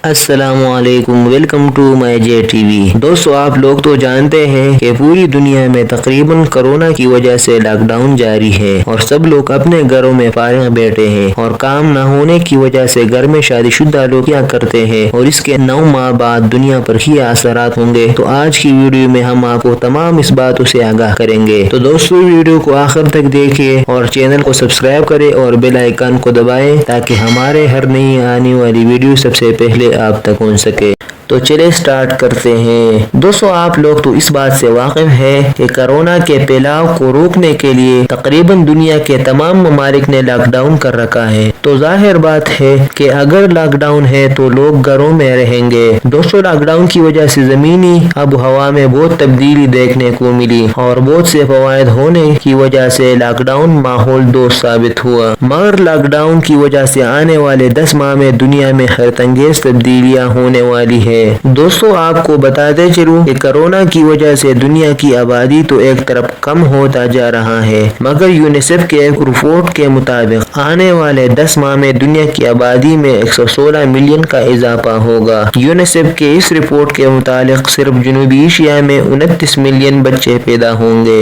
السلام علیکم، welcome to my J T V. دوستو، آپ لوگ تو جانتے ہیں کہ پوری دنیا میں تقریباً کرونا کی وجہ سے لاک ڈاؤن جاری ہے اور سب لوگ اپنے گھروں میں فارغ بیٹھے ہیں اور کام نہ ہونے کی وجہ سے گھر میں شادی شدہ لوگ کیا کرتے ہیں اور اس کے 9 ماہ بعد دنیا پر کیا اثرات ہوں گے۔ تو آج کی ویڈیو میں ہم آپ کو تمام اس باتوں سے آگاہ کریں گے۔ تو دوستو، ویڈیو کو آخر تک دیکھیں اور چینل کو سبسکرائب کریں اور بیل آئیکن کو دبائیں تاکہ ہمارے ہر نئی آنے والی ویڈیو سب سے پہلے آپ تک پہنچ سکے۔ تو چلے سٹارٹ کرتے ہیں۔ دوستو، آپ لوگ تو اس بات سے واقف ہیں کہ کرونا کے پھیلاؤ کو روکنے کے لیے تقریباً دنیا کے تمام ممالک نے لاک ڈاؤن کر رکھا ہے۔ تو ظاہر بات ہے کہ اگر لاک ڈاؤن ہے تو لوگ گھروں میں رہیں گے۔ دوستو، لاک ڈاؤن کی وجہ سے زمینی آب و ہوا میں بہت تبدیلی دیکھنے کو ملی اور بہت سے فوائد ہونے کی وجہ سے لاک ڈاؤن ماحول دوست ثابت ہوا، مگر لاک ڈاؤن کی وجہ سے آنے والے 10 ماہ میں دنیا میں حیرت انگیز تبدیلیاں ہونے والی ہے۔ دوستو، آپ کو بتاتے چلوں کہ کرونا کی وجہ سے دنیا کی آبادی تو ایک طرف کم ہوتا جا رہا ہے، مگر یونیسیف کے ایک رپورٹ کے مطابق آنے والے 10 ماہ میں دنیا کی آبادی میں 116 ملین کا اضافہ ہوگا۔ یونیسیف کے اس رپورٹ کے مطابق صرف جنوبی ایشیا میں 29 ملین بچے پیدا ہوں گے۔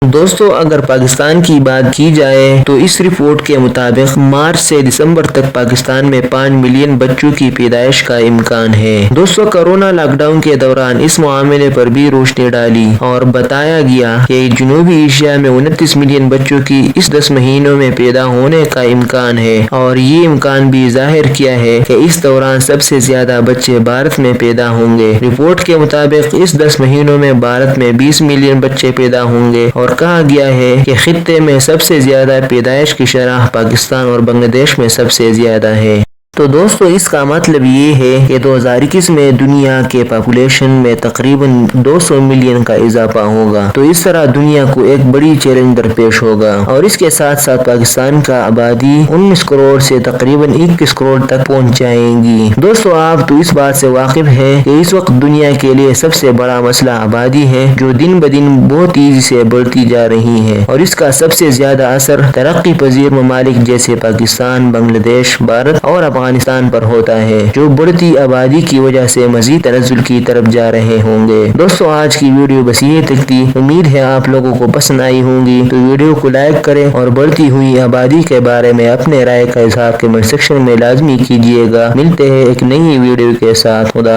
دوستو، اگر پاکستان کی بات کی جائے تو اس رپورٹ کے مطابق مارچ سے دسمبر تک پاکستان میں 5 ملین بچوں کی پیدائش کا امکان ہے۔ دوستو، کرونا لاک ڈاؤن کے دوران اس معاملے پر بھی روشنی ڈالی اور بتایا گیا کہ جنوبی ایشیا میں 29 ملین بچوں کی اس 10 مہینوں میں پیدا ہونے کا امکان ہے اور یہ امکان بھی ظاہر کیا ہے کہ اس دوران سب سے زیادہ بچے بھارت میں پیدا ہوں گے۔ رپورٹ کے مطابق اس 10 مہینوں میں بھارت میں 20 ملین بچے پیدا ہوں گے اور کہا گیا ہے کہ خطے میں سب سے زیادہ پیدائش کی شرح پاکستان اور بنگلہ دیش میں سب سے زیادہ ہے۔ تو دوستو، اس کا مطلب یہ ہے کہ 2021 میں دنیا کے پاپولیشن میں تقریباً 200 ملین کا اضافہ ہوگا۔ تو اس طرح دنیا کو ایک بڑی چیلنج درپیش ہوگا اور اس کے ساتھ ساتھ پاکستان کا آبادی 19 کروڑ سے تقریباً 21 کروڑ تک پہنچ جائے گی۔ دوستو، آپ تو اس بات سے واقف ہیں کہ اس وقت دنیا کے لیے سب سے بڑا مسئلہ آبادی ہے جو دن بدن بہت تیزی سے بڑھتی جا رہی ہے اور اس کا سب سے زیادہ اثر ترقی پذیر ممالک جیسے پاکستان، بنگلہ دیش، بھارت اور افغانستان پر ہوتا ہے، جو بڑھتی آبادی کی وجہ سے مزید تنزل کی طرف جا رہے ہوں گے۔ دوستو، آج کی ویڈیو بس یہ تک تھی، امید ہے آپ لوگوں کو پسند آئی ہوں گی۔ تو ویڈیو کو لائک کریں اور بڑھتی ہوئی آبادی کے بارے میں اپنے رائے کا اظہار کمنٹ سیکشن میں لازمی کیجیے گا۔ ملتے ہیں ایک نئی ویڈیو کے ساتھ۔ خدا